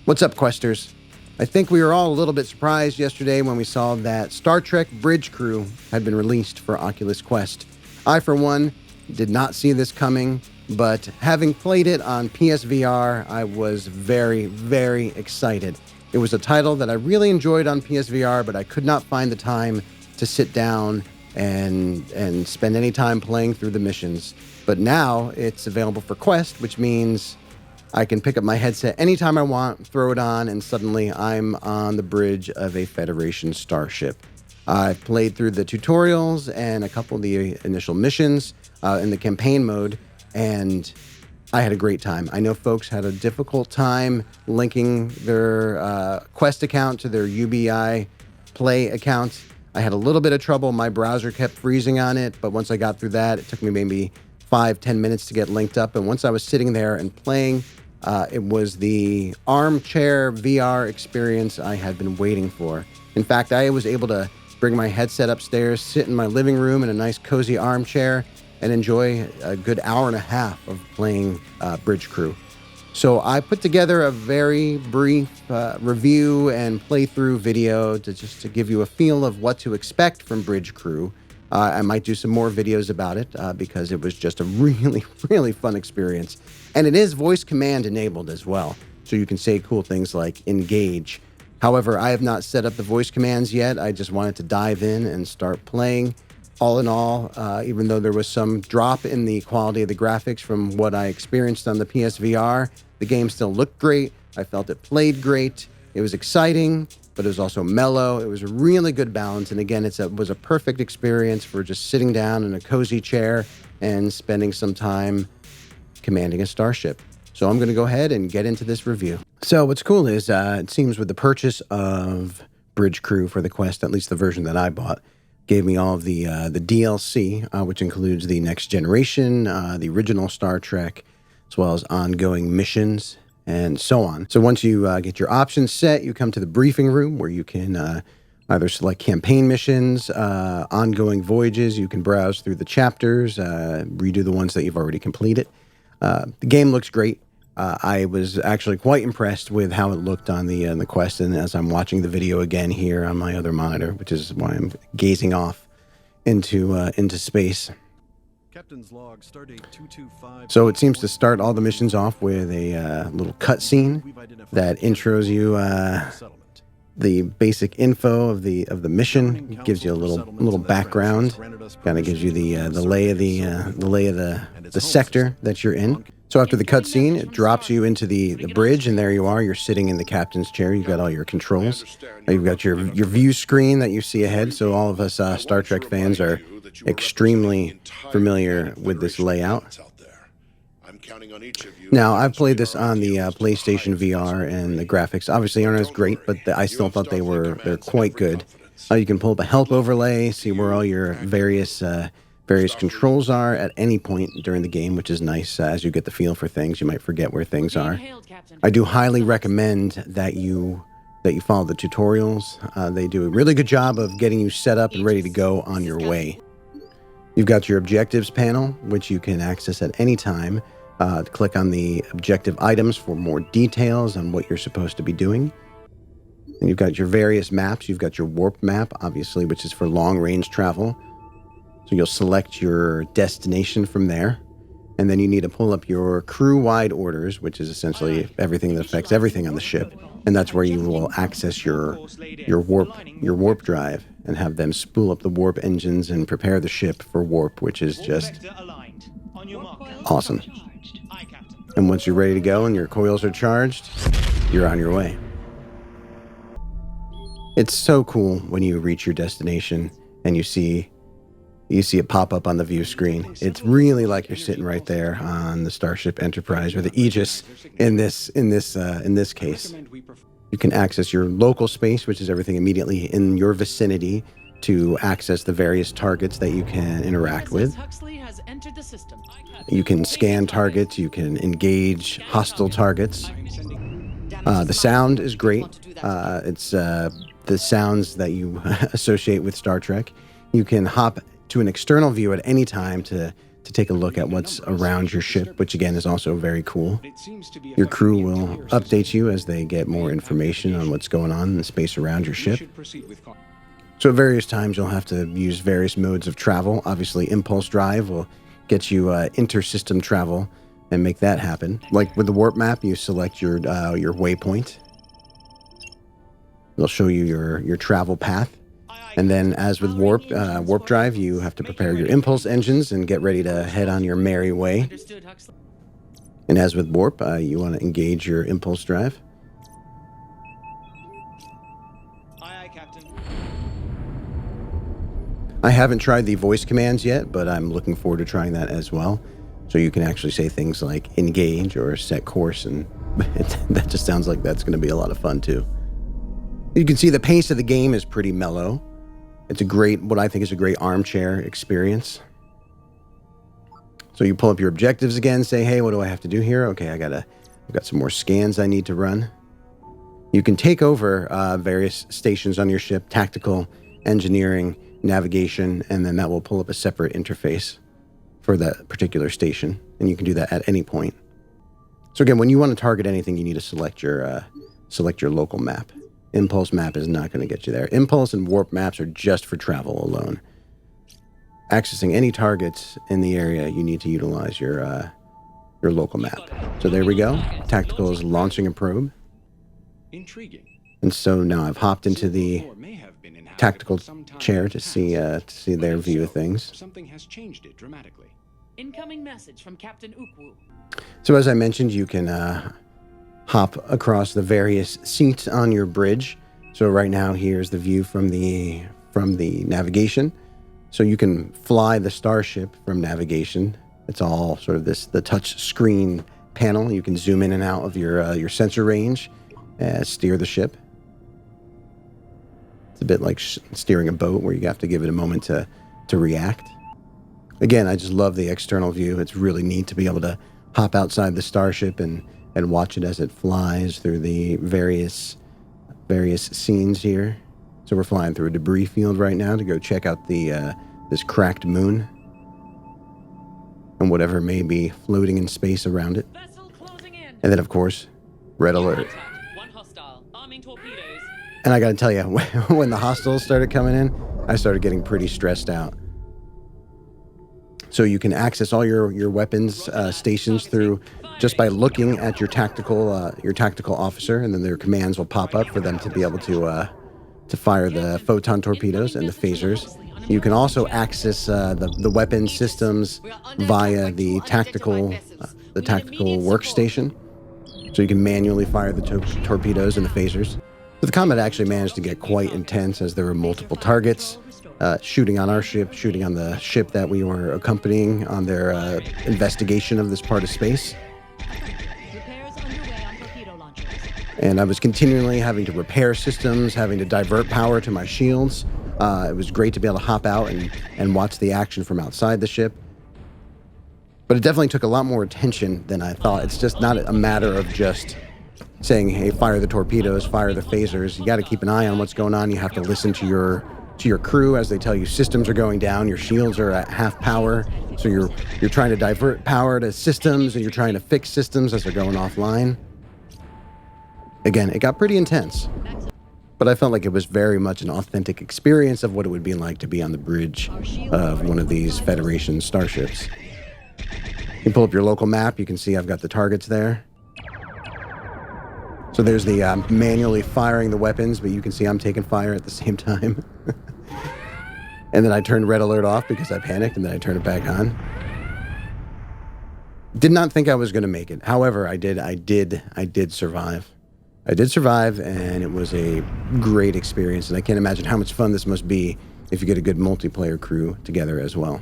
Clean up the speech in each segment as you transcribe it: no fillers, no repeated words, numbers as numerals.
What's up, Questers? I think we were all a little bit surprised yesterday when we saw that Star Trek Bridge Crew had been released for Oculus Quest. I, for one, did not see this coming, but having played it on PSVR, I was very, very excited. It was a title that I really enjoyed on PSVR, but I could not find the time to sit down and spend any time playing through the missions. But now it's available for Quest, which means I can pick up my headset anytime I want, throw it on, and suddenly I'm on the bridge of a Federation starship. I've played through the tutorials and a couple of the initial missions in the campaign mode, and I had a great time. I know folks had a difficult time linking their Quest account to their UBI Play account. I had a little bit of trouble. My browser kept freezing on it, but once I got through that, it took me maybe 5-10 minutes to get linked up. And once I was sitting there and playing, it was the armchair VR experience I had been waiting for. In fact, I was able to bring my headset upstairs, sit in my living room in a nice cozy armchair, and enjoy a good hour and a half of playing Bridge Crew. So I put together a very brief review and playthrough video to give you a feel of what to expect from Bridge Crew. I might do some more videos about it because it was just a really, really fun experience. And it is voice command enabled as well, so you can say cool things like engage. However, I have not set up the voice commands yet. I just wanted to dive in and start playing. All in all, even though there was some drop in the quality of the graphics from what I experienced on the PSVR, the game still looked great. I felt it played great. It was exciting, but it was also mellow. It was a really good balance. And again, it was a perfect experience for just sitting down in a cozy chair and spending some time commanding a starship. So I'm going to go ahead and get into this review. So what's cool is it seems with the purchase of Bridge Crew for the Quest, at least the version that I bought, gave me all of the DLC, which includes the Next Generation, the original Star Trek, as well as ongoing missions, and so on. So once you get your options set, you come to the briefing room where you can either select campaign missions, ongoing voyages. You can browse through the chapters, redo the ones that you've already completed. The game looks great. I was actually quite impressed with how it looked on the Quest, and as I'm watching the video again here on my other monitor, which is why I'm gazing off into space. Captain's log, Stardate 225. So it seems to start all the missions off with a little cutscene that intros you the basic info of the mission, gives you a little background, kind of gives you the lay of the sector that you're in. So after the cutscene, it drops you into the bridge, and there you are. You're sitting in the captain's chair. You've got all your controls. You've got your view screen that you see ahead. So all of us Star Trek fans are extremely familiar with this layout. Now, I've played this on the PlayStation VR, and the graphics obviously aren't as great, but I still thought they're quite good. You can pull up a help overlay, see where all your various controls are at any point during the game, which is nice. As you get the feel for things, you might forget where things are. I do highly recommend that you follow the tutorials. They do a really good job of getting you set up and ready to go on your way. You've got your objectives panel, which you can access at any time. Click on the objective items for more details on what you're supposed to be doing. And you've got your various maps. You've got your warp map, obviously, which is for long-range travel. So you'll select your destination from there. And then you need to pull up your crew-wide orders, which is essentially everything that affects everything on the ship. And that's where you will access your warp drive and have them spool up the warp engines and prepare the ship for warp, which is just awesome. And once you're ready to go and your coils are charged, you're on your way. It's so cool when you reach your destination and you see it pop up on the view screen. It's really like you're sitting right there on the Starship Enterprise or the Aegis in this case. You can access your local space, which is everything immediately in your vicinity, to access the various targets that you can interact with. You can scan targets, you can engage hostile targets. The sound is great. It's the sounds that you associate with Star Trek. You can hop to an external view at any time to to take a look at what's around your ship, which again is also very cool. Your crew will update you as they get more information on what's going on in the space around your ship. So at various times, you'll have to use various modes of travel. Obviously, impulse drive will get you inter-system travel and make that happen. Like with the warp map, you select your waypoint. It'll show you your travel path. And then as with warp drive, you have to prepare your impulse engines and get ready to head on your merry way. And as with warp, you want to engage your impulse drive. Aye, Captain. I haven't tried the voice commands yet, but I'm looking forward to trying that as well. So you can actually say things like engage or set course, and that just sounds like that's going to be a lot of fun too. You can see the pace of the game is pretty mellow. It's what I think is a great armchair experience. So you pull up your objectives again, say, hey, what do I have to do here? Okay, I've got some more scans I need to run. You can take over various stations on your ship, tactical, engineering, navigation, and then that will pull up a separate interface for that particular station. And you can do that at any point. So again, when you want to target anything, you need to select your local map. Impulse map is not going to get you there. Impulse and warp maps are just for travel alone. Accessing any targets in the area, you need to utilize your local map. So there we go. Tactical is launching a probe. Intriguing. And so now I've hopped into the tactical chair to see their view of things. Something has changed it dramatically. Incoming message from Captain Ukwu. So as I mentioned, you can hop across the various seats on your bridge. So right now, here's the view from the navigation. So you can fly the starship from navigation. It's all sort of the touch screen panel. You can zoom in and out of your sensor range, steer the ship. It's a bit like steering a boat where you have to give it a moment to react. Again, I just love the external view. It's really neat to be able to hop outside the starship and watch it as it flies through the various scenes here. So we're flying through a debris field right now to go check out this cracked moon and whatever may be floating in space around it. Vessel closing in. And then, of course, red alert. Contact. One hostile. Arming torpedoes. And I got to tell you, when the hostiles started coming in, I started getting pretty stressed out. So you can access all your weapons stations through just by looking at your tactical officer, and then their commands will pop up for them to be able to fire the photon torpedoes and the phasers. You can also access the weapon systems via the tactical workstation. So you can manually fire the torpedoes and the phasers. But the combat actually managed to get quite intense as there were multiple targets. Shooting on our ship, shooting on the ship that we were accompanying on their investigation of this part of space. Repairs underway on torpedo launchers. And I was continually having to repair systems, having to divert power to my shields. It was great to be able to hop out and watch the action from outside the ship. But it definitely took a lot more attention than I thought. It's just not a matter of just saying, hey, fire the torpedoes, fire the phasers. You got to keep an eye on what's going on. You have to listen to your crew as they tell you systems are going down, your shields are at half power, so you're trying to divert power to systems, and you're trying to fix systems as they're going offline. Again, it got pretty intense, but I felt like it was very much an authentic experience of what it would be like to be on the bridge of one of these Federation starships. You pull up your local map, you can see I've got the targets there. So there's the manually firing the weapons, but you can see I'm taking fire at the same time. And then I turned red alert off because I panicked, and then I turned it back on. Did not think I was going to make it. However, I did survive. I did survive, and it was a great experience. And I can't imagine how much fun this must be if you get a good multiplayer crew together as well.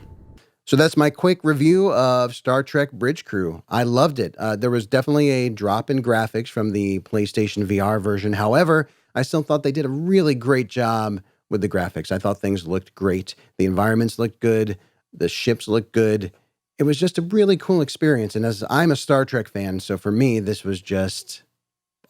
So that's my quick review of Star Trek Bridge Crew. I loved it. There was definitely a drop in graphics from the PlayStation VR version. However, I still thought they did a really great job with the graphics. I thought things looked great. The environments looked good. The ships looked good. It was just a really cool experience. And as I'm a Star Trek fan, so for me, this was just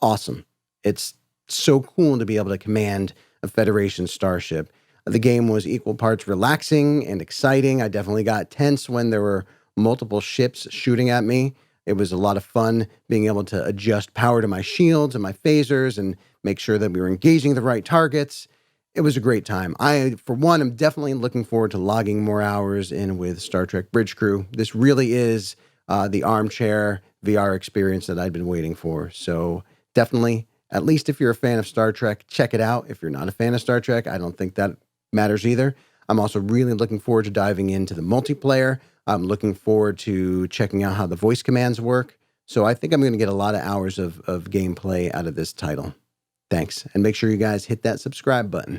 awesome. It's so cool to be able to command a Federation starship. The game was equal parts relaxing and exciting. I definitely got tense when there were multiple ships shooting at me. It was a lot of fun being able to adjust power to my shields and my phasers and make sure that we were engaging the right targets. It was a great time. I, for one, am definitely looking forward to logging more hours in with Star Trek Bridge Crew. This really is the armchair VR experience that I've been waiting for. So definitely, at least if you're a fan of Star Trek, check it out. If you're not a fan of Star Trek, I don't think that matters either. I'm also really looking forward to diving into the multiplayer. I'm looking forward to checking out how the voice commands work. So I think I'm going to get a lot of hours of gameplay out of this title. Thanks. And make sure you guys hit that subscribe button.